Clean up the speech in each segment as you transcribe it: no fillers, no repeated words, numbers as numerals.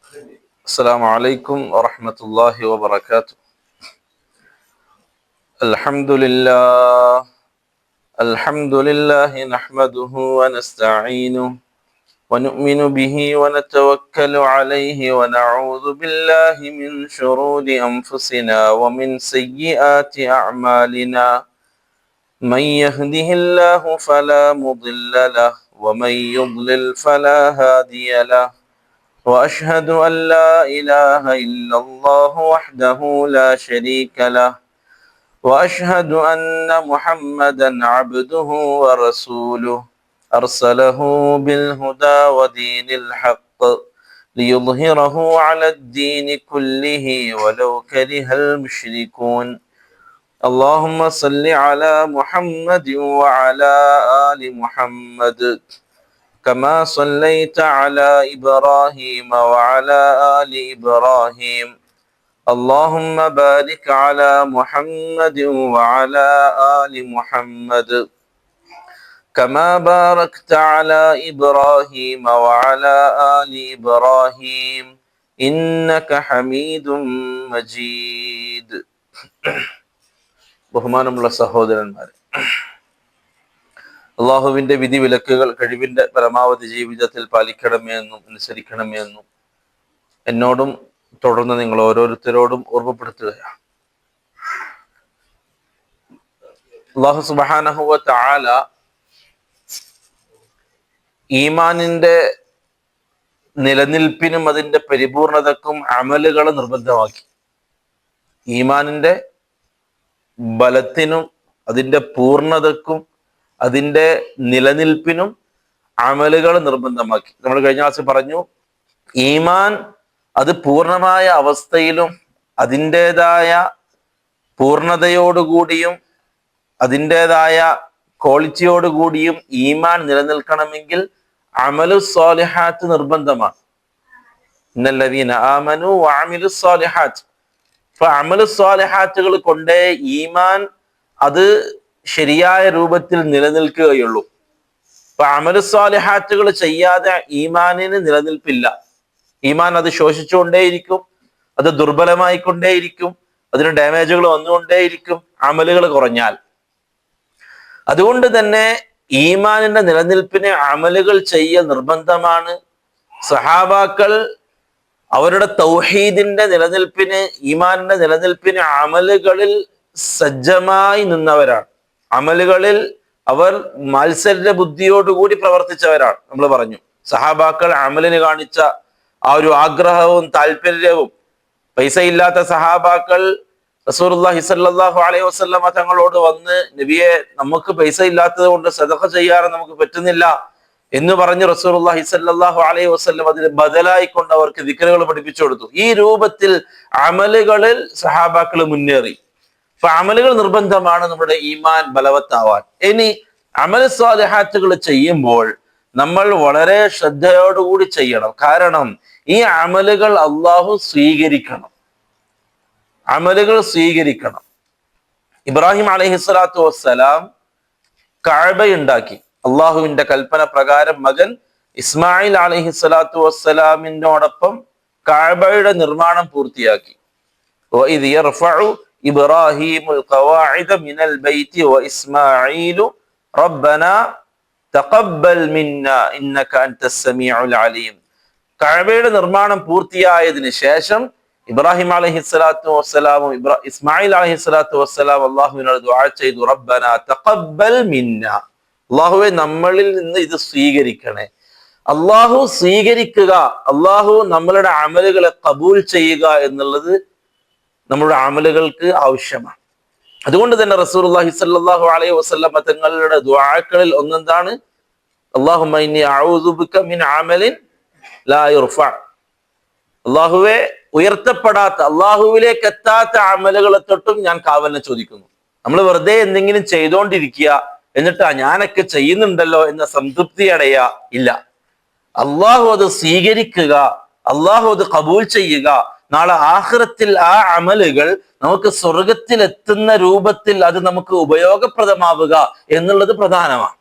السلام عليكم ورحمة الله وبركاته. الحمد لله الحمد لله نحمده ونستعينه ونؤمن به ونتوكل عليه ونعوذ بالله من شرور أنفسنا ومن سيئات أعمالنا. من يهده الله فلا مضل له ومن يضلل فلا هادي له. وأشهد أن لا إله إلا الله وحده لا شريك له. وأشهد أن محمدا عبده ورسوله أرسله بالهدى ودين الحق ليظهره على الدين كله ولو كره المشركون. اللهم صل على محمد وعلى آل محمد كما صليت على إبراهيم وعلى آل إبراهيم. اللهم بارك على محمد وعلى آل محمد كما باركت على إبراهيم وعلى آل إبراهيم إنك حميد مجيد. ബഹുമാനമുള്ള സഹോദരന്മാരെ, അള്ളാഹുവിന്റെ വിധി വിലക്കുകൾ കഴിവിന്റെ പരമാവധി ജീവിതത്തിൽ പാലിക്കണമേ എന്നും അനുസരിക്കണമേ എന്നും എന്നോടും തുടർന്ന് നിങ്ങൾ ഓരോരുത്തരോടും ഓർമ്മപ്പെടുത്തുകയാണ്. അള്ളാഹു സുബ്ഹാനഹു വ തആല ഈമാനിന്റെ നിലനിൽപ്പിനും അതിന്റെ പരിപൂർണതക്കും അമലുകളെ നിർബന്ധമാക്കി. ഈമാനിന്റെ ബലത്തിനും അതിന്റെ പൂർണ്ണതക്കും അതിന്റെ നിലനിൽപ്പിനും അമലുകൾ നിർബന്ധമാക്കി. നമ്മൾ കഴിഞ്ഞ ക്ലാസ്സിൽ പറഞ്ഞു, ഈമാൻ അത് പൂർണ്ണമായ അവസ്ഥയിലും അതിൻ്റെതായ പൂർണ്ണതയോടുകൂടിയും അതിൻ്റെതായ ക്വാളിറ്റിയോടുകൂടിയും ഈമാൻ നിലനിൽക്കണമെങ്കിൽ അമലു സ്വാലിഹാത്ത് നിർബന്ധമാണ്. ഇന്നല്ലദീന ആമനു വഅമിലു സ്വാലിഹാത്ത്. അപ്പൊ അമലു സ്വാലിഹാത്തുകൾ കൊണ്ടേ ഈമാൻ അത് ശരിയായ രൂപത്തിൽ നിലനിൽക്കുകയുള്ളൂ. അപ്പൊ അമലു സ്വാലിഹാത്തുകൾ ചെയ്യാതെ ഈമാനിന് നിലനിൽപ്പില്ല. ഈമാൻ അത് ശോഷിച്ചുകൊണ്ടേയിരിക്കും, അത് ദുർബലമായിക്കൊണ്ടേയിരിക്കും, അതിന് ഡാമേജുകൾ വന്നുകൊണ്ടേയിരിക്കും അമലുകൾ കുറഞ്ഞാൽ. അതുകൊണ്ട് തന്നെ ഈമാനിന്റെ നിലനിൽപ്പിന് അമലുകൾ ചെയ്യൽ നിർബന്ധമാണ്. സഹാബാക്കൾ അവരുടെ തൗഹീദിന്റെ നിലനിൽപ്പിന്, ഈമാനിന്റെ നിലനിൽപ്പിന് അമലുകളിൽ സജ്ജമായി നിന്നവരാണ്. അമലുകളിൽ അവർ മത്സര ബുദ്ധിയോടുകൂടി പ്രവർത്തിച്ചവരാണ്. നമ്മൾ പറഞ്ഞു, സഹാബാക്കൾ അമലിന് കാണിച്ച ആ ഒരു ആഗ്രഹവും താല്പര്യവും, പൈസ ഇല്ലാത്ത സഹാബാക്കൾ റസൂലുള്ളാഹി സ്വല്ലല്ലാഹു അലൈഹി വസല്ലമ തങ്ങളോട് വന്ന്, നബിയെ, നമുക്ക് പൈസ ഇല്ലാത്തത് കൊണ്ട് സദഖ ചെയ്യാറ് നമുക്ക് പറ്റുന്നില്ല എന്ന് പറഞ്ഞ് റസൂലുള്ളാഹി സ്വല്ലല്ലാഹു അലൈഹി വസല്ലം അതിന് ബദലായിക്കൊണ്ട് അവർക്ക് ദിക്റുകൾ പഠിപ്പിച്ചു കൊടുത്തു. ഈ രൂപത്തിൽ അമലുകളിൽ സഹാബാക്കൾ മുന്നേറി. അപ്പൊ അമലുകൾ നിർബന്ധമാണ് നമ്മുടെ ഈമാൻ ബലവത്താവാൻ. ഇനി അമൽ സ്വാലിഹാത്തുകൾ ചെയ്യുമ്പോൾ നമ്മൾ വളരെ ശ്രദ്ധയോടുകൂടി ചെയ്യണം. കാരണം ഈ അമലുകൾ അള്ളാഹു സ്വീകരിക്കണം. അമലുകൾ സ്വീകരിക്കണം. ഇബ്രാഹിം അലൈഹിസ്സലാത്തു വസ്സലാം കഅബയുണ്ടാക്കി. അള്ളാഹുവിന്റെ കൽപ്പന പ്രകാരം മകൻ ഇസ്മായിൽ അലൈഹിസ്സലാത്തു വസ്സലാമിനോടൊപ്പം കഅബയുടെ നിർമ്മാണം പൂർത്തിയാക്കി. വഇദ് യർഫഉ ഇബ്രാഹീമുൽ ഖവാഇദ മിനൽ ബൈത്തി വഇസ്മാഈലു റബ്ബനാ തഖബ്ബൽ മിന്നാ ഇന്നക അൻതസ് സമീഉൽ അലീം. കഅബയുടെ നിർമ്മാണം പൂർത്തിയായതിനു ശേഷം ഇബ്രാഹിം അലൈഹിസ്സലാത്തു വസ്സലാമും ഇസ്മായിൽ അലൈഹിസ്സലാത്തു വസ്സലാം അള്ളാഹുവിനോട് ദുആ ചെയ്തു, റബ്ബനാ തഖബ്ബൽ മിന്നാ, അള്ളാഹുവെ നമ്മളിൽ നിന്ന് ഇത് സ്വീകരിക്കണേ. അള്ളാഹു സ്വീകരിക്കുക, അള്ളാഹു നമ്മളുടെ അമലുകളെ ഖബൂൽ ചെയ്യുക എന്നുള്ളത് നമ്മുടെ അമലുകൾക്ക് ആവശ്യമാണ്. അതുകൊണ്ട് തന്നെ റസൂലുള്ളാഹി സ്വല്ലല്ലാഹു അലൈഹി വസല്ലം തങ്ങളുടെ ദുആകളിൽ ഒന്നെന്താണ്? അല്ലാഹുമ്മ ഇന്നി അഊദു ബിക മിൻ അമലിൻ ലാ യുർഫഅ. അള്ളാഹുവെ, ഉയർത്തപ്പെടാത്ത, അള്ളാഹുവിലേക്ക് എത്താത്ത അമലുകളെ തൊട്ടും ഞാൻ കാവലിനെ ചോദിക്കുന്നു. നമ്മൾ വെറുതെ എന്തെങ്കിലും ചെയ്തുകൊണ്ടിരിക്കുക, എന്നിട്ട് ഞാനൊക്കെ ചെയ്യുന്നുണ്ടല്ലോ എന്ന സംതൃപ്തി അടയുക ഇല്ല. അള്ളാഹു അത് സ്വീകരിക്കുക, അള്ളാഹു അത് കബൂൽ ചെയ്യുക. നാളെ ആഖിറത്തിൽ ആ അമലുകൾ നമുക്ക് സ്വർഗത്തിൽ എത്തുന്ന രൂപത്തിൽ അത് നമുക്ക് ഉപയോഗപ്രദമാവുക എന്നുള്ളത് പ്രധാനമാണ്.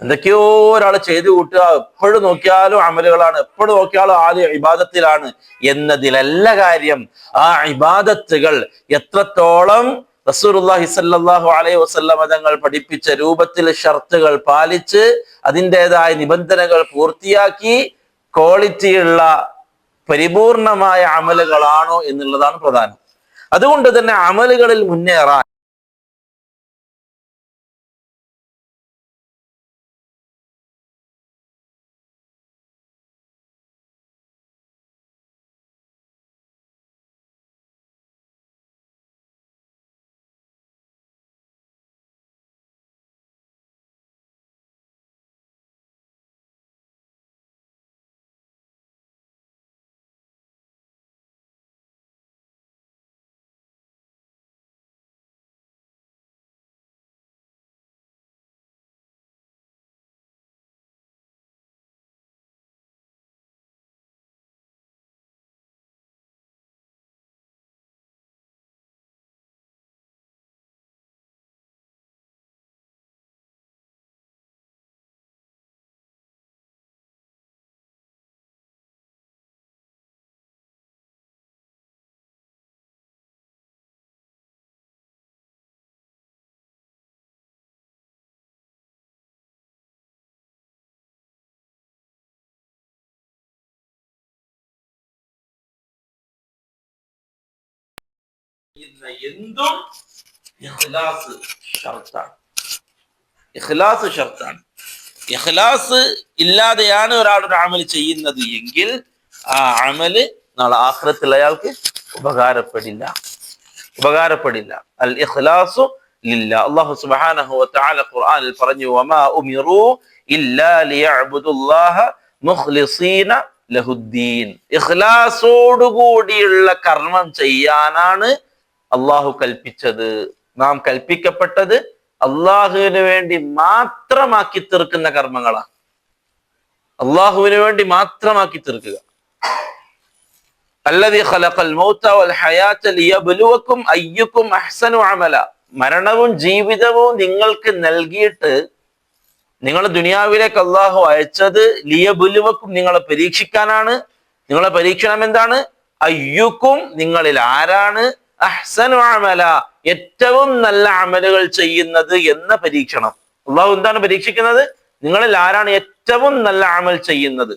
എന്തൊക്കെയോ ഒരാൾ ചെയ്തു കൂട്ടുക, എപ്പോഴും നോക്കിയാലും അമലുകളാണ്, എപ്പോഴും നോക്കിയാലും ആദ്യം ഇബാദത്തിലാണ് എന്നതിലല്ല കാര്യം. ആ ഇബാദത്തുകൾ എത്രത്തോളം റസൂലുള്ളാഹി സ്വല്ലല്ലാഹു അലൈഹി വസല്ലം തങ്ങൾ പഠിപ്പിച്ച രൂപത്തിൽ ഷർത്തുകൾ പാലിച്ച് അതിൻ്റെതായ നിബന്ധനകൾ പൂർത്തിയാക്കി ക്വാളിറ്റിയുള്ള പരിപൂർണമായ അമലുകളാണോ എന്നുള്ളതാണ് പ്രധാനം. അതുകൊണ്ട് തന്നെ അമലുകളിൽ മുന്നേറാൻ എന്തും ഇഖ്ലാസ് ഷർത്താണ്. ഇഖ്ലാസ് ഷർത്താണ്. ഇഖ്ലാസ് ഇല്ലാതെയാണ് ഒരാൾ ഒരു അമൽ ചെയ്യുന്നത് എങ്കിൽ ആ അമല് നാളെ ആഖിറത്തിൽ അയാൾക്ക് ഉപകാരപ്പെടില്ല. അൽ ഇഖ്ലാസു ലില്ലാഹ്. അല്ലാഹു സുബ്ഹാനഹു വ തആല ഖുർആനിൽ പറഞ്ഞു, വമാ ഉമിറു ഇല്ലാ ലിയഅ്ബുദുല്ലാഹ മുഖ്ലിസീന ലഹുദ്ദീൻ. ഇഖ്ലാസോടുകൂടിയുള്ള കർമ്മം ചെയ്യാനാണ് അള്ളാഹു കൽപ്പിച്ചത്. നാം കൽപ്പിക്കപ്പെട്ടത് അള്ളാഹുവിന് വേണ്ടി മാത്രമാക്കി തീർക്കുന്ന കർമ്മങ്ങളാണ്. അള്ളാഹുവിന് വേണ്ടി മാത്രമാക്കി തീർക്കുക. അല്ലദീ ഖലഖൽ മൗത വൽ ഹയാത ലിയബ്ലുവക്കും അയ്യുക്കും അഹ്സനു അമല. മരണവും ജീവിതവും നിങ്ങൾക്ക് നൽകിയിട്ട് നിങ്ങൾ ദുനിയാവിലേക്ക് അള്ളാഹു അയച്ചത് ലിയബ്ലുവക്കും, നിങ്ങളെ പരീക്ഷിക്കാനാണ്. നിങ്ങളെ പരീക്ഷണം എന്താണ്? അയ്യുക്കും, നിങ്ങളിൽ ആരാണ് അഹ്സനു അമല, ഏറ്റവും നല്ല അമലുകൾ ചെയ്യുന്നത് എന്ന പരീക്ഷണം. അള്ളാഹു എന്താണ് പരീക്ഷിക്കുന്നത്? നിങ്ങളിൽ ആരാണ് ഏറ്റവും നല്ല അമൽ ചെയ്യുന്നത്.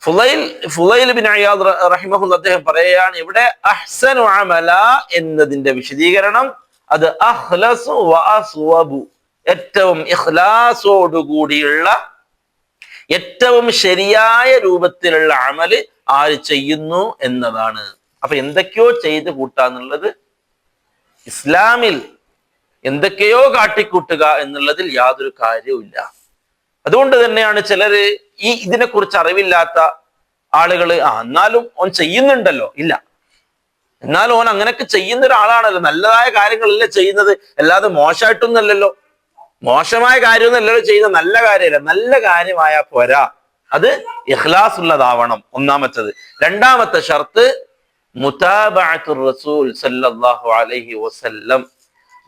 ഫുളൈൽ ബിൻ ഇയാദ് റഹിമഹുല്ലാഹ് അദ്ദേഹം പറയുകയാണ്, ഇവിടെ അഹ്സനു അമല എന്നതിന്റെ വിശദീകരണം അത് അഖ്ലസു വ അസ്വബു, ഏറ്റവും ഇഖ്ലാസോടുകൂടിയുള്ള ഏറ്റവും ശരിയായ രൂപത്തിലുള്ള അമല് ആര് ചെയ്യുന്നു എന്നതാണ്. അപ്പൊ എന്തൊക്കെയോ ചെയ്ത് കൂട്ടാന്നുള്ളത് ഇസ്ലാമിൽ എന്തൊക്കെയോ കാട്ടിക്കൂട്ടുക എന്നുള്ളതിൽ യാതൊരു കാര്യവുമില്ല. അതുകൊണ്ട് തന്നെയാണ് ചിലര് ഇതിനെക്കുറിച്ച് അറിവില്ലാത്ത ആളുകള് എന്നാലും ഓൻ ചെയ്യുന്നുണ്ടല്ലോ, ഇല്ല എന്നാലും ഓൻ അങ്ങനെയൊക്കെ ചെയ്യുന്ന ഒരാളാണല്ലോ, നല്ലതായ കാര്യങ്ങളല്ലേ ചെയ്യുന്നത്, അല്ലാതെ മോശമായിട്ടൊന്നല്ലല്ലോ, മോശമായ കാര്യമൊന്നുമല്ലല്ലോ ചെയ്യുന്നത്, നല്ല കാര്യമല്ല. നല്ല കാര്യമായ പോരാ, അത് ഇഖ്ലാസ് ഉള്ളതാവണം ഒന്നാമത്തത്. രണ്ടാമത്തെ ഷർത്ത് മുതാബഅത്തുർ റസൂൽ സല്ലല്ലാഹു അലൈഹി വസല്ലം,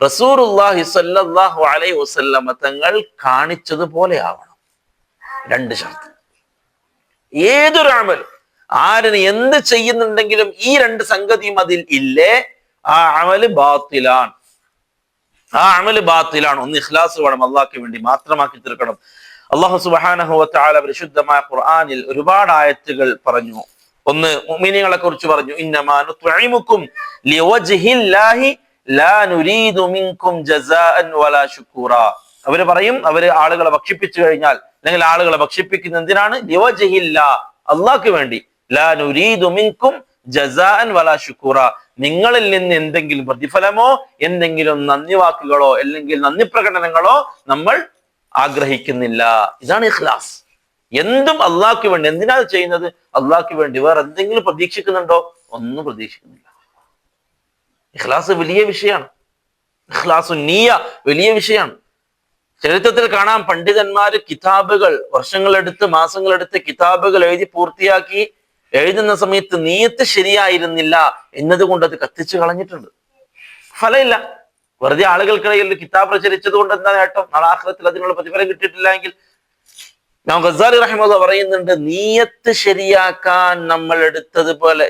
റസൂലുള്ളാഹി സല്ലല്ലാഹു അലൈഹി വസല്ലം തങ്ങൾ കാണിച്ചതുപോലെ ആവണം. രണ്ട് ഷർത്ത്. ഏതൊരു അമലും ആരിന് എന്ത് ചെയ്യുന്നുണ്ടെങ്കിലും ഈ രണ്ട് സംഗതിയും അതിൽ ഇല്ലേ, ആ അമല് ബാത്തിലാണ്. ഒന്ന് ഇഖ്ലാസ് വേണം, അള്ളാഹ്ക്ക് വേണ്ടി മാത്രമാക്കി തീർക്കണം. അല്ലാഹു സുബ്ഹാനഹു വ തആല പരിശുദ്ധമായ ഖുർആനിൽ ഒരുപാട് ആയത്തുകൾ പറഞ്ഞു. ഒന്ന് മുഅ്മിനീങ്ങളെ കുറിച്ച് പറഞ്ഞു, ഇന്നമാ നുത്ഇമുക്കും ലിവജ്ഹില്ലാഹി ലാ നുരീദു മിൻകും ജസാഅൻ വലാ ശുക്കൂറ. അവര് പറയും, അവര് ആളുകളെ ഭക്ഷിപ്പിച്ചു കഴിഞ്ഞാൽ, അല്ലെങ്കിൽ ആളുകളെ ഭക്ഷിപ്പിക്കുന്ന എന്തിനാണ്? ലിവജ്ഹില്ലാ, അള്ളാഹ്ക്ക് വേണ്ടി. ലാ നുരീദു മിൻകും ജസാഅൻ വലാ ശുക്കൂറ, നിങ്ങളിൽ നിന്ന് എന്തെങ്കിലും പ്രതിഫലമോ എന്തെങ്കിലും നന്ദി വാക്കുകളോ അല്ലെങ്കിൽ നന്ദി പ്രകടനങ്ങളോ നമ്മൾ ആഗ്രഹിക്കുന്നില്ല. ഇതാണ് ഇഖ്ലാസ്. എന്തും അള്ളാഹ്ക്ക് വേണ്ടി. എന്തിനാണ് ചെയ്യുന്നത്? അള്ളാഹ്ക്ക് വേണ്ടി. വേറെ എന്തെങ്കിലും പ്രതീക്ഷിക്കുന്നുണ്ടോ? ഒന്നും പ്രതീക്ഷിക്കുന്നില്ല. ഇഖ്ലാസ് വലിയ വിഷയമാണ്. ഇഖ്ലാസു നിയ്യ വലിയ വിഷയമാണ്. ചരിത്രത്തിൽ കാണാം, പണ്ഡിതന്മാര് കിതാബുകൾ വർഷങ്ങളെടുത്ത് മാസങ്ങളെടുത്ത് കിതാബുകൾ എഴുതി പൂർത്തിയാക്കി എഴുതുന്ന സമയത്ത് നീയത്ത് ശരിയായിരുന്നില്ല എന്നതുകൊണ്ട് അത് കത്തിച്ചു കളഞ്ഞിട്ടുണ്ട്. ഫലമില്ല. വെറുതെ ആളുകൾക്കിടയിൽ ഒരു കിതാബ് പ്രചരിച്ചത് കൊണ്ട് എന്താ നേട്ടം? നാളെ ആഖിറത്തിൽ അതിനുള്ള പ്രതിഫലം കിട്ടിയിട്ടില്ല എങ്കിൽ. ഇമാം ഗസാലി റഹിമഹുല്ലാഹ് പറയുന്നുണ്ട്, നീയത്ത് ശരിയാക്കാൻ നമ്മൾ എടുത്തതുപോലെ,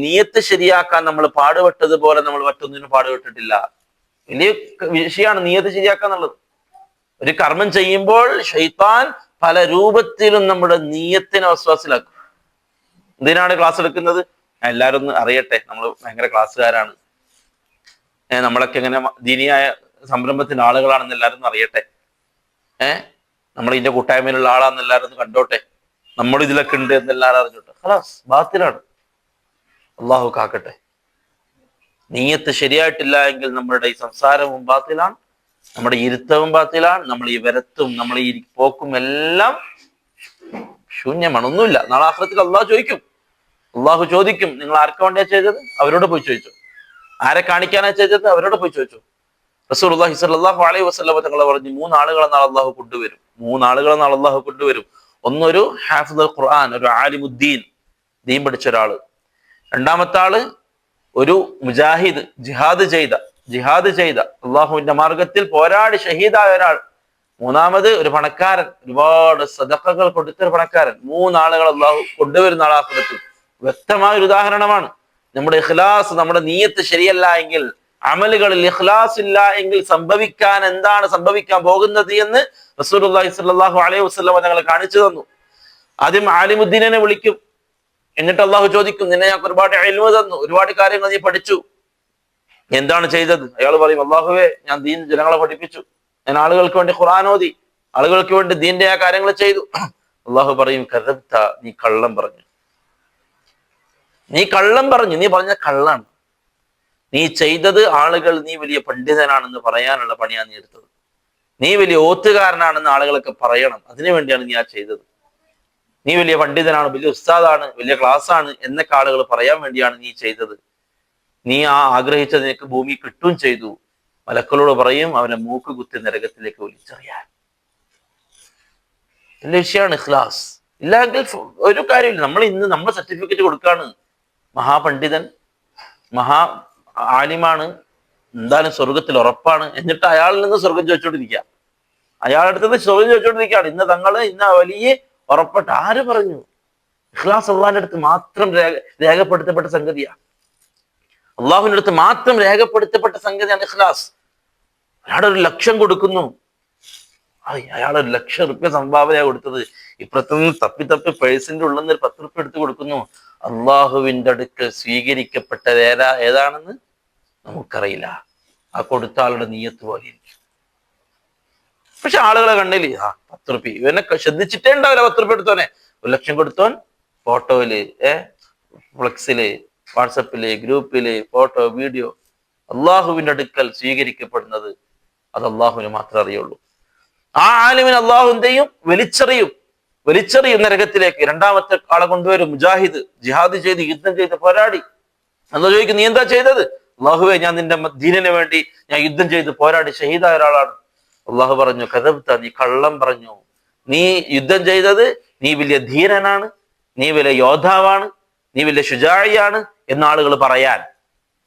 നീയത്ത് ശരിയാക്കാൻ നമ്മൾ പാടുപെട്ടതുപോലെ നമ്മൾ മറ്റൊന്നിനും പാടുപെട്ടിട്ടില്ല. വലിയ വിഷയമാണ് നീയത്ത് ശരിയാക്കുക എന്നുള്ളത്. ഒരു കർമ്മം ചെയ്യുമ്പോൾ ശൈത്താൻ പല രൂപത്തിലും നമ്മുടെ നീയത്തിനെ വസ്വാസിലാക്കും. എന്തിനാണ് ക്ലാസ് എടുക്കുന്നത്? എല്ലാവരും ഒന്ന് അറിയട്ടെ, നമ്മൾ ഭയങ്കര ക്ലാസ്സുകാരാണ്, നമ്മളൊക്കെ എങ്ങനെ ദീനിയായ സംരംഭത്തിന്റെ ആളുകളാണെന്ന് എല്ലാവരും ഒന്ന് അറിയട്ടെ, നമ്മൾ ഇതിന്റെ കൂട്ടായ്മയിലുള്ള ആളാന്ന് എല്ലാവരും ഒന്ന് കണ്ടോട്ടെ, നമ്മൾ ഇതിലൊക്കെ ഉണ്ട് എന്ന് എല്ലാവരും അറിഞ്ഞോട്ടെ. ഖലാസ്, ബാത്തിലാണ്. അള്ളാഹു കാക്കട്ടെ. നീയത്ത് ശരിയായിട്ടില്ല എങ്കിൽ നമ്മുടെ ഈ സംസാരവും ബാത്തിലാണ്, നമ്മുടെ ഇരുത്തവും ബാത്തിലാണ്, നമ്മൾ ഈ വരത്തും നമ്മൾ ഈ പോക്കും എല്ലാം ശൂന്യമാണ്, ഒന്നുമില്ല. നാളെ ആഖിറത്തിൽ അള്ളാഹു ചോദിക്കും, നിങ്ങൾ ആർക്കാ വേണ്ടിയാ ചെയ്തത്? അവരോട് പോയി ചോദിച്ചു. ആരെ കാണിക്കാനാ ചെയ്തത്? അവരോട് പോയി ചോദിച്ചു. റസൂലുള്ളാഹി സ്വല്ലല്ലാഹു അലൈഹി വസല്ലം തങ്ങൾ പറഞ്ഞു, 3 ആളുകളെ നാളെ അള്ളാഹു കൊണ്ടുവരും. 3 ആളുകളെ നാളെ അള്ളാഹു കൊണ്ടുവരും. ഒന്നൊരു ഹാഫിദുൽ ഖുർആൻ, ഒരു ആലിമുദ്ദീൻ, ദീൻ പഠിച്ച ഒരാള്. രണ്ടാമത്തെ ആള് ഒരു മുജാഹിദ്, ജിഹാദ് ചെയ്ത അള്ളാഹുവിന്റെ മാർഗത്തിൽ പോരാടി ഷഹീദായ ഒരാൾ. മൂന്നാമത് ഒരു പണക്കാരൻ, ഒരുപാട് സദഖകൾ കൊടുത്തൊരു പണക്കാരൻ. 3 ആളുകൾ അള്ളാഹു കൊണ്ടുവരുന്ന ആളാഖിറത്തിൽ. വ്യക്തമായ ഒരു ഉദാഹരണമാണ്. നമ്മുടെ ഇഖ്ലാസ്, നമ്മുടെ നീയത്ത് ശരിയല്ല എങ്കിൽ, അമലുകളിൽ ഇഖ്ലാസ് ഇല്ല എങ്കിൽ എന്താണ് സംഭവിക്കാൻ പോകുന്നത് എന്ന് റസൂലുള്ളാഹി സ്വല്ലല്ലാഹു അലൈഹി വസല്ലം ഞങ്ങളെ കാണിച്ചു തന്നു. ആദ്യം ആലിമുദ്ദീനെ വിളിക്കും. എന്നിട്ട് അള്ളാഹു ചോദിക്കും, നിന്നെ ഞാൻ ഒരുപാട് ഇൽമു തന്നു, ഒരുപാട് കാര്യങ്ങൾ നീ പഠിച്ചു, എന്താണ് ചെയ്തത്? അയാൾ പറയും, അള്ളാഹുവേ, ഞാൻ ദീൻ ജനങ്ങളെ പഠിപ്പിച്ചു, ഞാൻ ആളുകൾക്ക് വേണ്ടി ഖുർആൻ ഓതി, ആളുകൾക്ക് വേണ്ടി ദീന്റെ ആ കാര്യങ്ങൾ ചെയ്തു. അള്ളാഹു പറയും, കദബ്ത, നീ കള്ളം പറഞ്ഞു, നീ പറഞ്ഞ കള്ളാണ്. നീ ചെയ്തത് ആളുകൾ നീ വലിയ പണ്ഡിതനാണെന്ന് പറയാനുള്ള പണിയാണ് നീ എടുത്തത്. നീ വലിയ ഓത്തുകാരനാണെന്ന് ആളുകളൊക്കെ പറയണം, അതിനു വേണ്ടിയാണ് നീ ആ ചെയ്തത്. നീ വലിയ പണ്ഡിതനാണ്, വലിയ ഉസ്താദാണ്, വലിയ ക്ലാസ് ആണ് എന്നൊക്കെ ആളുകൾ പറയാൻ വേണ്ടിയാണ് നീ ചെയ്തത്. നീ ആ ആഗ്രഹിച്ചത് നിനക്ക് ഭൂമി കിട്ടുകയും ചെയ്തു. മലക്കളോട് പറയും, അവനെ മൂക്ക് കുത്തി നരകത്തിലേക്ക് വലിച്ചെറിയാൻ. എന്റെ വിഷയമാണ് ഇഖ്ലാസ്. ഇല്ലെങ്കിൽ ഒരു കാര്യമില്ല. നമ്മൾ സർട്ടിഫിക്കറ്റ് കൊടുക്കാണ്, മഹാപണ്ഡിതൻ, മഹാ ആലിമാണ്, എന്തായാലും സ്വർഗത്തിൽ ഉറപ്പാണ്. എന്നിട്ട് അയാളിൽ നിന്ന് സ്വർഗം ചോദിച്ചോണ്ടിരിക്കുക, അയാളുടെ അടുത്ത് സ്വർഗം ചോദിച്ചോണ്ടിരിക്കുകയാണ്. ഇന്ന വലിയ ഉറപ്പട്ട. ആര് പറഞ്ഞു? ഇഖ്ലാസ് അള്ളാഹിന്റെ അടുത്ത് മാത്രം രേഖപ്പെടുത്തപ്പെട്ട സംഗതിയാണ്. അള്ളാഹുവിന്റെ അടുത്ത് മാത്രം രേഖപ്പെടുത്തപ്പെട്ട സംഗതിയാണ് ഇഖ്ലാസ്. അയാളൊരു 1,00,000 കൊടുക്കുന്നു, അയാൾ 1,00,000 റുപ്യ സംഭാവന കൊടുത്തത്. ഇപ്പുറത്തുനിന്ന് തപ്പി പേഴ്സിന്റെ ഉള്ളിൽ നിന്ന് 10 റുപ്യ എടുത്ത് കൊടുക്കുന്നു. അള്ളാഹുവിന്റെ അടുക്കൽ സ്വീകരിക്കപ്പെട്ടത് ഏതാണെന്ന് നമുക്കറിയില്ല. ആ കൊടുത്ത ആളുടെ നീയത്ത് പോലെ ഇരിക്കും. പക്ഷെ ആളുകളെ കണ്ടില്ലേ, 10 റുപ്യ, ഇവനെ ശ്രദ്ധിച്ചിട്ടേ ഉണ്ടാവില്ല. 10 റുപ്യ എടുത്തോനെ, 1,00,000 കൊടുത്തോൻ ഫോട്ടോയില്, ഫ്ലെക്സില്, വാട്സപ്പില്, ഗ്രൂപ്പില്, ഫോട്ടോ, വീഡിയോ. അള്ളാഹുവിന്റെ അടുക്കൽ സ്വീകരിക്കപ്പെടുന്നത് അത് അള്ളാഹുവിന് മാത്രമേ അറിയുള്ളൂ. ആ ആലിമിന് അള്ളാഹു എന്തെയും വലിച്ചെറിയും നരകത്തിലേക്ക്. രണ്ടാമത്തെ ആളെ കൊണ്ടുവരും, മുജാഹിദ്, ജിഹാദ് ചെയ്ത്, യുദ്ധം ചെയ്ത്, പോരാടി. എന്ന് ചോദിക്കും, നീ എന്താ ചെയ്തത്? അള്ളാഹുവേ, ഞാൻ നിന്റെ ദീനിന് വേണ്ടി ഞാൻ യുദ്ധം ചെയ്ത് പോരാടി ഷഹീദായ ഒരാളാണ്. അള്ളാഹു പറഞ്ഞു, കദബ്ത, നീ കള്ളം പറഞ്ഞു. നീ യുദ്ധം ചെയ്തത്, നീ വലിയ ധീരനാണ്, നീ വലിയ യോദ്ധാവാണ്, നീ വലിയ ശുജാഇയാണ് എന്ന് ആളുകൾ പറയാൻ.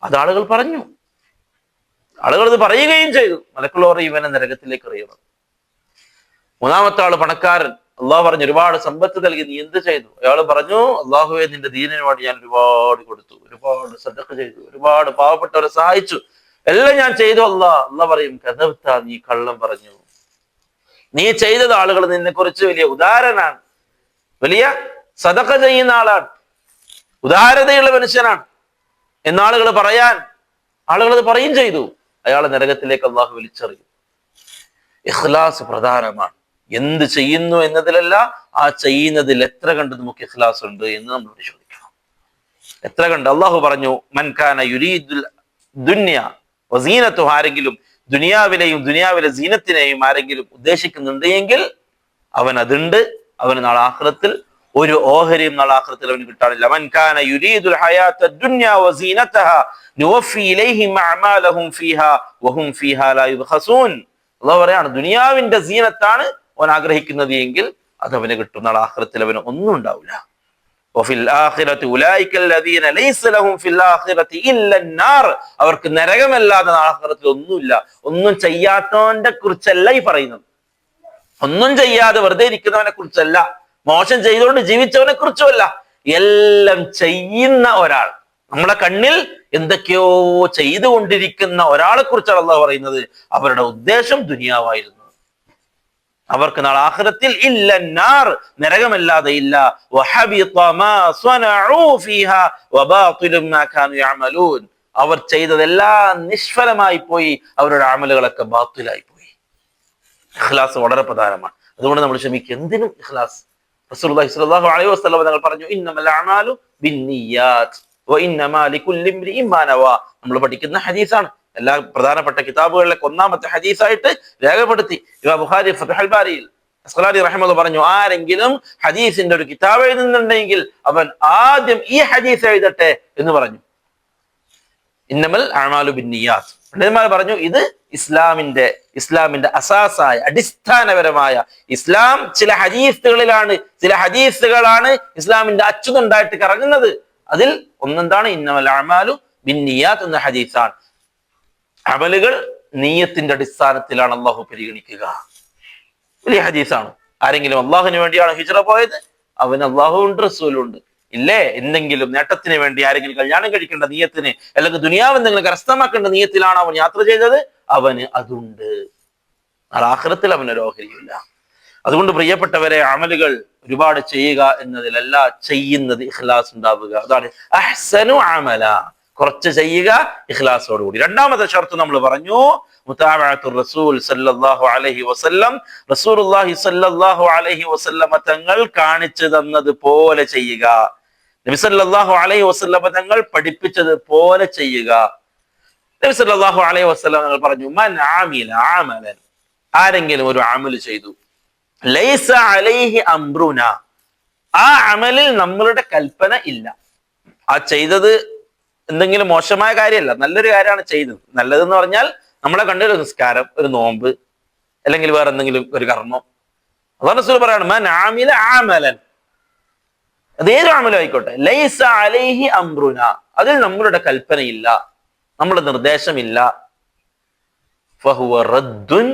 അത് ആളുകൾ പറഞ്ഞു, ആളുകൾ ഇത് പറയുകയും ചെയ്തു. മലക്കുകൾ ഇവനെ നരകത്തിലേക്ക് എറിയണം. മൂന്നാമത്തെ ആള് പണക്കാരൻ. അള്ളാഹു പറഞ്ഞു, ഒരുപാട് സമ്പത്ത് നൽകി, നീ എന്ത് ചെയ്തു? അയാൾ പറഞ്ഞു, അള്ളാഹുവെ, നിന്റെ ദീനിന് വേണ്ടി ഞാൻ ഒരുപാട് കൊടുത്തു, ഒരുപാട് സദഖ ചെയ്തു, ഒരുപാട് പാവപ്പെട്ടവരെ സഹായിച്ചു, എല്ലാം ഞാൻ ചെയ്തു. അള്ളാഹ് പറയും, കദബ്ത, നീ കള്ളം പറഞ്ഞു. നീ ചെയ്തത് ആളുകൾ നിന്നെ കുറിച്ച് വലിയ ഉദാരനാണ്, വലിയ സദഖ ചെയ്യുന്ന ആളാണ്, ഉദാരതയുള്ള മനുഷ്യനാണ് എന്നാളുകൾ പറയാൻ, ആളുകൾ അത് പറയും ചെയ്തു. അയാളെ നരകത്തിലേക്ക് അള്ളാഹു വലിച്ചെറിയും. ഇഖ്ലാസ് പ്രധാനമാണ്. എന്ത് ചെയ്യുന്നു എന്നതിലല്ല, ആ ചെയ്യുന്നതിൽ എത്ര കണ്ട് നമുക്ക് ഇഖ്ലാസ് ഉണ്ട് എന്ന് നമ്മൾ പരിശോധിക്കണം. എത്ര കണ്ട്. അള്ളാഹു പറഞ്ഞു, മൻ കാന യുരീദുൽ ദുനിയ വസീനത്തു, ആരെങ്കിലും ദുനിയാവിലെ സീനത്തിനെയും ആരെങ്കിലും ഉദ്ദേശിക്കുന്നുണ്ട് എങ്കിൽ അവൻ അതുണ്ട്. അവന് നാളെ ആഖിറത്തിൽ ഒരു ഓഹരിയും നാളെ ആഖിറത്തിൽ അവന് കിട്ടാനില്ല. മൻ കാന യുരീദുൽ ഹയാത്ത ദുനിയ വസീനതഹ നുവഫി ഇലൈഹിം അഅമാലഹും ഫീഹാ വഹും ഫീഹാ ലാ യുബ്ഖസൂൻ. അള്ളാഹു പറയാണ്, ദുനിയാവിന്റെ സീനത്താണ് അവൻ ആഗ്രഹിക്കുന്നത് എങ്കിൽ അത് അവന് കിട്ടും. നാളെ ആഖിറത്തിൽ അവന് ഒന്നും ഉണ്ടാവില്ല. വഫിൽ ആഖിറതി ഉലൈക അല്ലദീന ലൈസ ലഹും ഫിൽ ആഖിറതി ഇല്ല അന്നാർ, അവർക്ക് നരകമല്ലാതെ ആഖിറത്തിൽ ഒന്നുമില്ല. ഒന്നും ചെയ്യാത്തവന്റെ കുറിച്ചല്ല ഈ പറയുന്നത്. ഒന്നും ചെയ്യാതെ വെറുതെ ഇരിക്കുന്നവനെ കുറിച്ചല്ല, മോശം ചെയ്തുകൊണ്ട് ജീവിച്ചവനെ കുറിച്ചുമല്ല, എല്ലാം ചെയ്യുന്ന ഒരാൾ, നമ്മളെ കണ്ണിൽ എന്തൊക്കെയോ ചെയ്തുകൊണ്ടിരിക്കുന്ന ഒരാളെ കുറിച്ചാണ് അള്ളാഹു പറയുന്നത്. അവരുടെ ഉദ്ദേശം ദുനിയാവായിരുന്നു. അവർക്ക് നാളെ ആഖിറത്തിൽ ഇല്ല നാർ, നരകമല്ലാതെ ഇല്ല. വഹബിത മാ സ്വനഉ ഫീഹാ വബാതിലു മാ കാനൂ യഅമലൂൻ, അവർ ചെയ്തതെല്ലാം നിഷ്ഫലമായി പോയി, അവരുടെ അമലുകളൊക്കെ ബാത്തിലായി പോയി. ഇഖ്ലാസ് വളരെ പ്രധാനമാണ്. അതുകൊണ്ട് നമ്മൾ ക്ഷമിക്കുക. എന്തിനും ഇഖ്ലാസ്. റസൂലുള്ളാഹി സ്വല്ലല്ലാഹു അലൈഹി വസല്ലം തങ്ങൾ പറഞ്ഞു, ഇന്നമൽ അഅമാലു ബിന്നിയാത്ത് വഇന്നമാ ലികുല്ലി ഇംറിഇൻ മാ നവാ. നമ്മൾ പഠിക്കുന്ന ഹദീസാണ്. എല്ലാ പ്രധാനപ്പെട്ട കിതാബുകളിലെ ഒന്നാമത്തെ ഹദീസായിട്ട് രേഖപ്പെടുത്തി ഇമാം ബുഖാരി ഫത്ഹുൽ ബാരിയിൽ അസ്ഖലാനി റഹിമഹുല്ലാഹ് പറഞ്ഞു, ആരെങ്കിലും ഹദീസിന്റെ ഒരു കിതാബ് എഴുതുന്നുണ്ടെങ്കിൽ അവൻ ആദ്യം ഈ ഹദീസ് എഴുതട്ടെ എന്ന് പറഞ്ഞു. ഇന്നമൽ അഅമാലു ബിന്നിയാത്ത്. പണ്ഡിതന്മാർ പറഞ്ഞു, ഇത് ഇസ്ലാമിന്റെ അസാസായ അടിസ്ഥാനപരമായ ഇസ്ലാം ചില ഹദീസുകളാണ് ഇസ്ലാമിന്റെ അച്ചുതണ്ടായിട്ട് കറങ്ങുന്നത്. അതിൽ ഒന്നെന്താണ് ഇന്നമൽ അഅമാലു ബിന്നിയാത്ത് എന്ന ഹദീസാണ്. അമലുകൾ നീയത്തിന്റെ അടിസ്ഥാനത്തിലാണ് അള്ളാഹു പരിഗണിക്കുക. വലിയ ഹദീസാണ്. ആരെങ്കിലും അള്ളാഹുവിന് വേണ്ടിയാണ് ഹിജ്റ പോയത്, അവന് അള്ളാഹുവുണ്ട് റസൂലുണ്ട്. ഇല്ലേ, എന്തെങ്കിലും നേട്ടത്തിന് വേണ്ടി ആരെങ്കിലും കല്യാണം കഴിക്കേണ്ട നീയത്തിന്, അല്ലെങ്കിൽ ദുനിയാവ് എന്തെങ്കിലും കരസ്ഥമാക്കേണ്ട നീയത്തിലാണ് അവൻ യാത്ര ചെയ്തത്, അവന് അതുണ്ട്. ആഖിറത്തിൽ അവനൊരു ഓഹരിയില്ല. അതുകൊണ്ട് പ്രിയപ്പെട്ടവരെ, അമലുകൾ ഒരുപാട് ചെയ്യുക എന്നതിലല്ല, ചെയ്യുന്നത് ഇഖ്ലാസ് ഉണ്ടാവുക. അതാണ് അഹ്സനു അമല, കുറച്ച് ചെയ്യുക ഇഖ്ലാസോടുകൂടി. രണ്ടാമത്തെ ഷർത്ത് നമ്മൾ പറഞ്ഞു, മുതാബഅത്തുർ റസൂൽ സല്ലല്ലാഹു അലൈഹി വസല്ലം, റസൂലുള്ളാഹി സല്ലല്ലാഹു അലൈഹി വസല്ലം തങ്ങൾ കാണിച്ചു തന്നത് പോലെ ചെയ്യുക. നബി സല്ലല്ലാഹു അലൈഹി വസല്ലം തങ്ങൾ പഠിപ്പിച്ചത് പോലെ ചെയ്യുക. നബി സല്ലല്ലാഹു അലൈഹി വസല്ലം തങ്ങൾ പറഞ്ഞു, മൻ ആമില അമലൻ, ആരെങ്കിലും ഒരു അമൽ ചെയ്തു, ലൈസ അലൈഹി അംറുന, ആ അമലിൽ നമ്മളുടെ കൽപ്പന ഇല്ല. ആ ചെയ്തത് എന്തെങ്കിലും മോശമായ കാര്യമല്ല, നല്ലൊരു കാര്യമാണ് ചെയ്തത്. നല്ലതെന്ന് പറഞ്ഞാൽ നമ്മളെ കണ്ടൊരു നിസ്കാരം, ഒരു നോമ്പ്, അല്ലെങ്കിൽ വേറെ എന്തെങ്കിലും ഒരു കർമ്മം. അല്ലാഹു റസൂൽ പറയാണ്, മൻ ആമില അമലൻ, അതേത് അമലും ആയിക്കോട്ടെ, ലൈസ അലൈഹി അംറുന, അതിൽ നമ്മളുടെ കൽപ്പനയില്ല, നമ്മുടെ നിർദ്ദേശമില്ല, ഫഹുവ റദ്ദുൻ,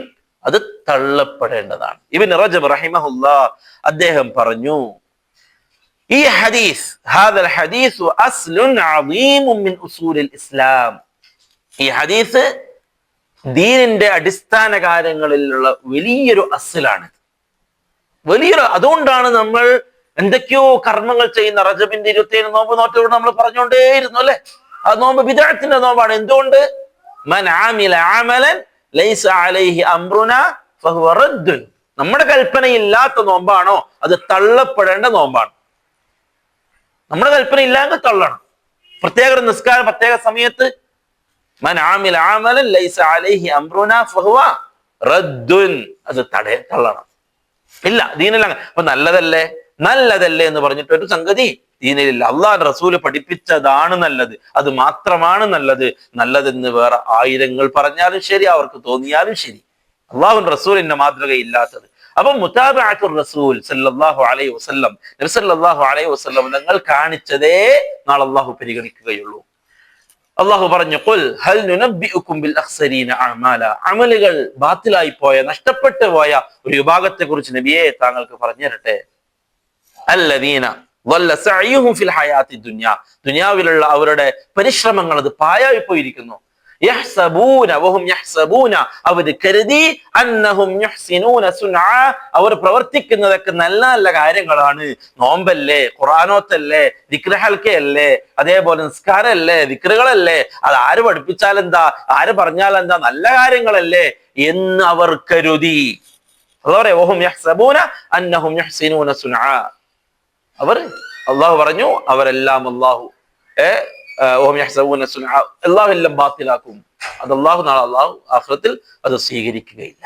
അത് തള്ളപ്പെടേണ്ടതാണ്. ഇബ്നു റജബ് റഹിമഹുല്ലാഹ് അദ്ദേഹം പറഞ്ഞു, ഈ ഹദീസ്, ഹാദൽ ഹദീസു അസ്ലുൻ അദീമുൻ മിൻ ഉസൂലിൽ ഇസ്ലാം, ഈ ഹദീസ് ദീനിന്റെ അടിസ്ഥാന കാര്യങ്ങളിലുള്ള വലിയൊരു അസ്ലാണ്, അതുകൊണ്ടാണ് നമ്മൾ എന്തൊക്കെയോ കർമ്മങ്ങൾ ചെയ്യുന്ന. റജബിന്റെ 27 നോമ്പ് നോറ്റോട് നമ്മൾ പറഞ്ഞുകൊണ്ടേയിരുന്നു അല്ലെ, ആ നോമ്പ് ബിദ്അത്തിന്റെ നോമ്പാണ്. എന്തുകൊണ്ട്? മൻ ആമില അമലൻ ലൈസ അലൈഹി അംറുന ഫഹുവ റദ്ദുൻ, നമ്മുടെ കൽപ്പനയില്ലാത്ത നോമ്പാണോ അത് തള്ളപ്പെടേണ്ട നോമ്പാണ്. നമ്മുടെ കൽപ്പന ഇല്ലാതെ തള്ളണം. പ്രത്യേക നിസ്കാരം പ്രത്യേക സമയത്ത്, മൻ ആമില അമലൻ ലൈസ അലൈഹി അംറുന ഫഹുവ റദ്ദുൻ, അത് തള്ളണം. ഇല്ല, ദീനില്ല. അപ്പൊ നല്ലതല്ലേ എന്ന് പറഞ്ഞിട്ട് ഒരു സംഗതി ദീനിലില്ല. അള്ളാഹുവിന്റെ റസൂല് പഠിപ്പിച്ചതാണ് നല്ലത്, അത് മാത്രമാണ് നല്ലതെന്ന് വേറെ ആയിരങ്ങൾ പറഞ്ഞാലും ശരി, അവർക്ക് തോന്നിയാലും ശരി, അള്ളാഹുവിന്റെ റസൂലിന്റെ മാതൃക ഇല്ലാത്തത്. അപ്പൊ മുതാബഅത്തുർ റസൂൽ സല്ലല്ലാഹു അലൈഹി വസല്ലം, നബി സല്ലല്ലാഹു അലൈഹി വസല്ലം തങ്ങൾ കാണിച്ചതേ നാളെ അള്ളാഹു പരിഗണിക്കുകയുള്ളൂ. അള്ളാഹു പറഞ്ഞു, ഖുൽ ഹൽ നുനബ്ബിഉകും ബിൽ അഖ്സരീന അഅമാല, അമലുകൾ ബാത്തിലായി പോയ, നഷ്ടപ്പെട്ടു പോയ ഒരു വിഭാഗത്തെ കുറിച്ച് നബിയെ താങ്കൾക്ക് പറഞ്ഞു തരട്ടെ. അല്ലദീന ളല്ല സഅയ്യുഹും ഫിൽ ഹയാത്തി ദുനിയ, ദുനിയാവിലുള്ള അവരുടെ പരിശ്രമങ്ങൾ അത് പാഴായി പോയിരിക്കുന്നു. യഹ്സബൂന വഹും യഹ്സബൂന, അവർ കരുതി, അന്നഹും യുഹ്സിനൂന സുൻആ, അവർ പ്രവർത്തിക്കുന്നതൊക്കെ നല്ല നല്ല കാര്യങ്ങളാണ്. നോമ്പല്ലേ, ഖുർആനോത്തല്ലേ, ദിക്ർ ഹൽക്കയല്ലേ, അതേപോലെ നിസ്കാരമല്ലേ, ദിക്റുകളല്ലേ, അത് ആര് പഠിപ്പിച്ചാലെന്താ, ആര് പറഞ്ഞാലെന്താ, നല്ല കാര്യങ്ങളല്ലേ എന്ന് അവർ കരുതി. അതോടെ വഹും യഹ്സബൂന അന്നഹും യുഹ്സിനൂന സുൻആ, അവർ, അള്ളാഹു പറഞ്ഞു, അവരെല്ലാം അള്ളാഹു അള്ളാഹു എല്ലാം ബാത്തിലാക്കും. അത് അള്ളാഹു നാളെ ആഖിറത്തിൽ അത് സ്വീകരിക്കുകയില്ല.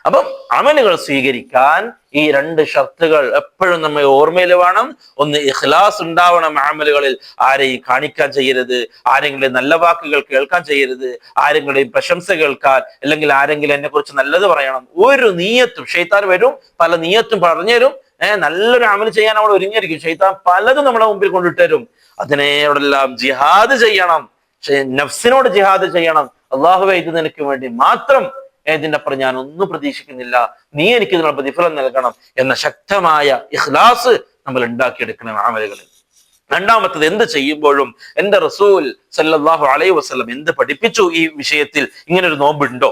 അപ്പം അമലുകൾ സ്വീകരിക്കാൻ ഈ രണ്ട് ഷർത്തുകൾ എപ്പോഴും നമ്മെ ഓർമ്മയിൽ വേണം. ഒന്ന്, ഇഖ്ലാസ് ഉണ്ടാവണം അമലുകളിൽ. ആരെയും കാണിക്കാൻ ചെയ്യരുത്, ആരെങ്കിലും നല്ല വാക്കുകൾ കേൾക്കാൻ ചെയ്യരുത്, ആരെങ്കിലും പ്രശംസ കേൾക്കാൻ, അല്ലെങ്കിൽ ആരെങ്കിലും എന്നെ കുറിച്ച് നല്ലത് പറയണം, ഒരു നീയത്തും. ശൈത്താൻ വരും, പല നീയത്തും പറഞ്ഞുതരും, നല്ലൊരു അമൽ ചെയ്യാൻ നമ്മൾ ഒരുങ്ങിയിരിക്കും. ശൈത്താൻ പലതും നമ്മുടെ മുമ്പിൽ കൊണ്ടിട്ടരും. അതിനോടെല്ലാം ജിഹാദ് ചെയ്യണം, നഫ്സിനോട് ജിഹാദ് ചെയ്യണം. അള്ളാഹുവേ, ഇത് നിനക്ക് വേണ്ടി മാത്രം, ഇതിന്റെ അപ്പുറം ഞാൻ ഒന്നും പ്രതീക്ഷിക്കുന്നില്ല, നീ എനിക്ക് ഇതിനുള്ള പ്രതിഫലം നൽകണം എന്ന ശക്തമായ ഇഖ്ലാസ് നമ്മൾ ഉണ്ടാക്കിയെടുക്കണം അമലുകളിൽ. രണ്ടാമത്തത്, എന്ത് ചെയ്യുമ്പോഴും എന്റെ റസൂൽ സല്ലല്ലാഹു അലൈഹി വസല്ലം എന്ത് പഠിപ്പിച്ചു ഈ വിഷയത്തിൽ? ഇങ്ങനെ ഒരു നോമ്പുണ്ടോ?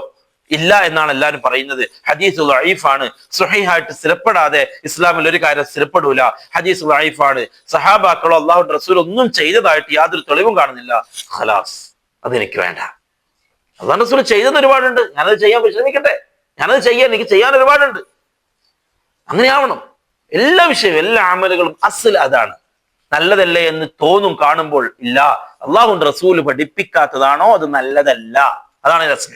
ഇല്ല എന്നാണ് എല്ലാവരും പറയുന്നത്. ഹദീസ് ദഈഫാണ്. സ്വഹീഹായിട്ട് സ്ഥിരപ്പെടാതെ ഇസ്ലാമിൽ ഒരു കാര്യം സ്ഥിരപ്പെടൂല. ഹദീസ് ദഈഫാണ്. സഹാബാക്കളോ അല്ലാഹുവിന്റെ റസൂൽ ഒന്നും ചെയ്തതായിട്ട് യാതൊരു തെളിവും കാണുന്നില്ല. ഖലാസ്, അതെനിക്ക് വേണ്ട. അല്ലാഹു റസൂൽ ചെയ്തത് ഒരുപാടുണ്ട്, ഞാനത് ചെയ്യാൻ വിശ്രമിക്കട്ടെ, എനിക്ക് ചെയ്യാൻ ഒരുപാടുണ്ട്. അങ്ങനെയാവണം എല്ലാ വിഷയവും, എല്ലാ അമലുകളും. അസ്ൽ അതാണ്. നല്ലതല്ലേ എന്ന് തോന്നും കാണുമ്പോൾ, ഇല്ല, അള്ളാഹുവിന്റെ റസൂൽ പഠിപ്പിക്കാത്തതാണോ അത് നല്ലതല്ല. അതാണ് അസ്ൽ.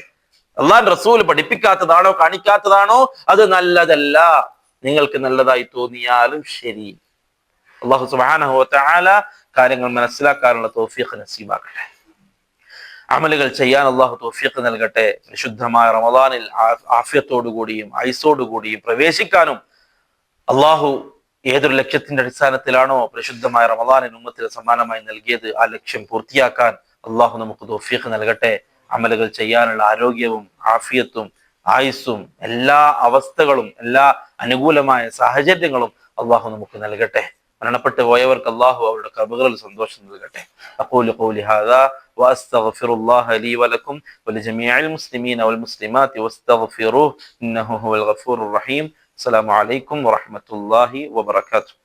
അള്ളാഹുവിന്റെ റസൂൽ പഠിപ്പിക്കാത്തതാണോ കാണിക്കാത്തതാണോ അത് നല്ലതല്ല. നിങ്ങൾക്ക് നല്ലതായി തോന്നിയാലും ശരി. അള്ളാഹു സുബ്ഹാനഹു വ തആല കാര്യങ്ങൾ മനസ്സിലാക്കാനുള്ള തൗഫീഖ് നസീബാക്കട്ടെ. അമലുകൾ ചെയ്യാൻ അള്ളാഹു തൗഫീഖ് നൽകട്ടെ. വിശുദ്ധമായ റമദാനിൽ ആഫിയത്തോടുകൂടിയും ഐസോടുകൂടിയും പ്രവേശിക്കാനും അള്ളാഹു ഏതൊരു ലക്ഷ്യത്തിന്റെ അടിസ്ഥാനത്തിലാണോ പരിശുദ്ധമായ റമദാനിന് ഉമ്മത്തിന് സമ്മാനമായി നൽകിയത്, ആ ലക്ഷ്യം പൂർത്തിയാക്കാൻ അള്ളാഹു നമുക്ക് തൗഫീഖ് നൽകട്ടെ. അമലുകൾ ചെയ്യാനുള്ള ആരോഗ്യവും ആഫിയത്തും ആയുസ്സും എല്ലാ അവസ്ഥകളും എല്ലാ അനുകൂലമായ സാഹചര്യങ്ങളും അള്ളാഹു നമുക്ക് നൽകട്ടെ. മരണപ്പെട്ടു പോയവർക്ക് അള്ളാഹു അവരുടെ ഖബറുകളിൽ സന്തോഷം നൽകട്ടെ. അഖൂലു ഖൗലി ഹാദാ വഅസ്തഗ്ഫിറുല്ലാഹ ലീ വലക്കും വലിജമീഇൽ മുസ്ലിമീന വൽ മുസ്ലിമാത്തി വസ്തഗ്ഫിറൂഹു ഇന്നഹു ഹുവൽ ഗഫൂറുർ റഹീം. അസ്സലാമു അലൈക്കും വറഹ്മത്തുള്ളാഹി വബറകാതുഹു.